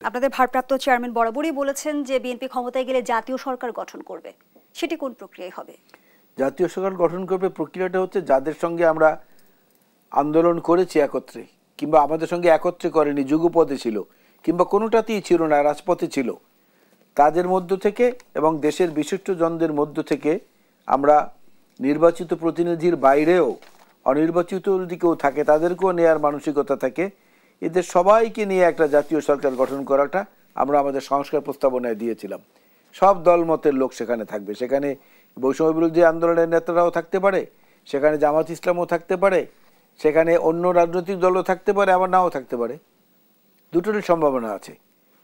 আপনাদের ভারপ্রাপ্ত চেয়ারম্যান বরাবরই বলেছেন যে বিএনপি ক্ষমতায় গেলে জাতীয় সরকার গঠন করবে, সেটি কোন প্রক্রিয়ায় হবে? জাতীয় সরকার গঠন করবে প্রক্রিয়াটা হচ্ছে যাদের সঙ্গে আমরা আন্দোলন করেছি একত্রে, কিংবা আমাদের সঙ্গে একত্রে করেনি, যুগপথে ছিল, কিংবা কোনোটাতেই ছিল না, রাজপথে ছিল, তাদের মধ্য থেকে এবং দেশের বিশিষ্টজনদের মধ্য থেকে আমরা নির্বাচিত প্রতিনিধির বাইরেও অনির্বাচিত যদি কেউ থাকে তাদেরকেও নেওয়ার মানসিকতা থাকে, এদের সবাইকে নিয়ে একটা জাতীয় সরকার গঠন করাটা আমরা আমাদের সংস্কার প্রস্তাবনায় দিয়েছিলাম। সব দলমতের লোক সেখানে থাকবে, সেখানে বৈষম্য বিরোধী আন্দোলনের নেতারাও থাকতে পারে, সেখানে জামাত ইসলামও থাকতে পারে, সেখানে অন্য রাজনৈতিক দলও থাকতে পারে, আবার নাও থাকতে পারে, দুটোরই সম্ভাবনা আছে।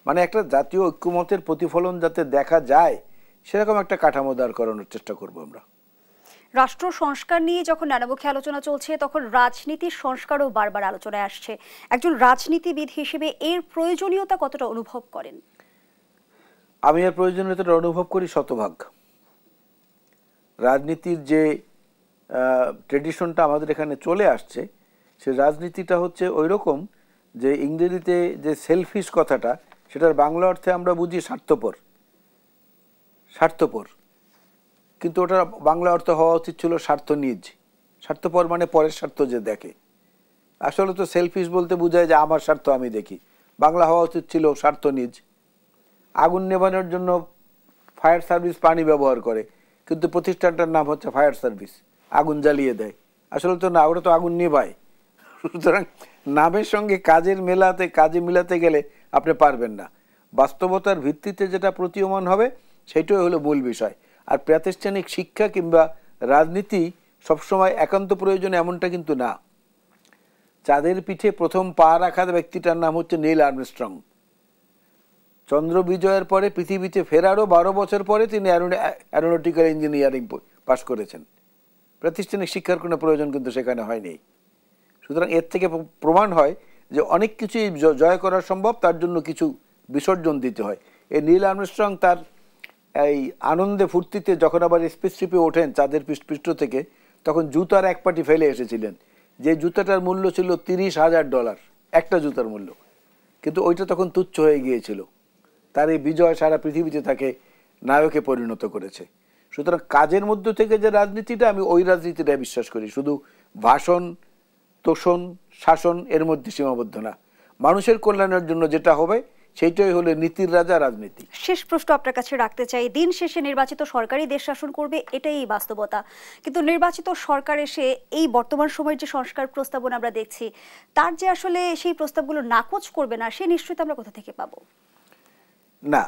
মানে একটা জাতীয় ঐক্যমতের প্রতিফলন যাতে দেখা যায় সেরকম একটা কাঠামো দাঁড় করানোর চেষ্টা করব আমরা। রাষ্ট্র সংস্কার নিয়ে যখন নানামুখী আলোচনা চলছে তখন রাজনীতির সংস্কারও বারবার আলোচনায় আসছে। একজন রাজনীতিবিদ হিসেবে এর প্রয়োজনীয়তা কতটা অনুভব করেন? আমি এর প্রয়োজনীয়তাটা অনুভব করি শতভাগ। রাজনীতির যে ট্রেডিশনটা আমাদের এখানে চলে আসছে, সে রাজনীতিটা হচ্ছে ওই রকম যে ইংরেজিতে যে সেলফিশ কথাটা, সেটার বাংলা অর্থে আমরা বুঝি স্বার্থপর। স্বার্থপর, কিন্তু ওটা বাংলা অর্থ হওয়া উচিত ছিল স্বার্থনিজ। স্বার্থপর মানে পরের স্বার্থ যে দেখে। আসলে তো সেলফিশ বলতে বোঝায় যে আমার স্বার্থ আমি দেখি। বাংলা হওয়া উচিত ছিল স্বার্থনিজ। আগুন নেভানোর জন্য ফায়ার সার্ভিস পানি ব্যবহার করে, কিন্তু প্রতিষ্ঠানটার নাম হচ্ছে ফায়ার সার্ভিস, আগুন জ্বালিয়ে দেয়। আসলে তো না, ওরা তো আগুন নেভায়। সুতরাং নামের সঙ্গে কাজে মিলাতে গেলে আপনি পারবেন না। বাস্তবতার ভিত্তিতে যেটা প্রতীয়মান হবে সেটাই হলো মূল বিষয়। আর প্রাতিষ্ঠানিক শিক্ষা কিংবা রাজনীতি সবসময় একান্ত প্রয়োজন এমনটা কিন্তু না। চাঁদের পিঠে প্রথম পা রাখা ব্যক্তিটার নাম হচ্ছে নীল আর্মস্ট্রং। চন্দ্র বিজয়ের পরে পৃথিবীতে ফেরারও 12 বছর পরে তিনি অ্যারোনটিক্যাল ইঞ্জিনিয়ারিং পাশ করেছেন। প্রাতিষ্ঠানিক শিক্ষার কোনো প্রয়োজন কিন্তু সেখানে হয়নি। সুতরাং এর থেকে প্রমাণ হয় যে অনেক কিছুই জয় করা সম্ভব, তার জন্য কিছু বিসর্জন দিতে হয়। এই নীল আর্মস্ট্রং তার এই আনন্দে ফুর্তিতে যখন আবার স্পেসশিপে ওঠেন চাঁদের পৃষ্ঠ থেকে, তখন জুতার এক পাটি ফেলে এসেছিলেন, যে জুতাটার মূল্য ছিল $30,000, একটা জুতার মূল্য। কিন্তু ওইটা তখন তুচ্ছ হয়ে গিয়েছিল। তার এই বিজয় সারা পৃথিবীতে তাকে নায়কে পরিণত করেছে। সুতরাং কাজের মধ্য থেকে যে রাজনীতিটা, আমি ওই রাজনীতিটা বিশ্বাস করি। শুধু ভাষণ, তোষণ, শাসন এর মধ্যে সীমাবদ্ধ না। মানুষের কল্যাণের জন্য যেটা হবে সেইটাই হলো নীতির রাজা রাজনীতি। শেষ প্রশ্ন আপনার কাছে রাখতে চাই। দিন শেষে নির্বাচিত সরকারই দেশ শাসন করবে, এটাই বাস্তবতা। কিন্তু নির্বাচিত সরকার এসে এই বর্তমান সময়ের যে সংস্কার প্রস্তাবনা আমরা দেখছি, তার যে আসলে সেই প্রস্তাবগুলো নাকচ করবে না, সে নিশ্চয়তা আমরা কোথা থেকে পাবো? না,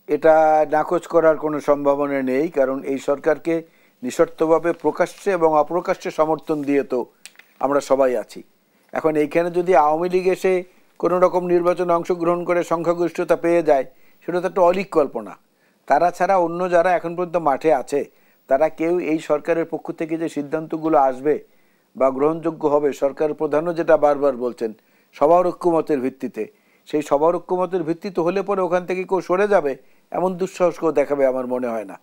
এটা নাকচ করার কোনো সম্ভাবনা নেই। কারণ এই সরকারকে নিঃশর্তভাবে প্রকাশ্যে এবং অপ্রকাশ্যে সমর্থন দিয়ে তো আমরা সবাই আছি। এখন এইখানে যদি আওয়ামী লীগ এসে কোনো রকম নির্বাচনে অংশগ্রহণ করে সংখ্যাগরিষ্ঠতা পেয়ে যায়, সেটা তো একটা অলীক কল্পনা। তারা ছাড়া অন্য যারা এখন পর্যন্ত মাঠে আছে, তারা কেউ এই সরকারের পক্ষ থেকে যে সিদ্ধান্তগুলো আসবে বা গ্রহণযোগ্য হবে, সরকার প্রধানও যেটা বারবার বলছেন সবার ঐক্যমতের ভিত্তিতে, সেই সবার ঐক্যমতের ভিত্তিতে হলে পরে ওখান থেকে কেউ সরে যাবে এমন দুঃসাহস কেউ দেখাবে আমার মনে হয় না।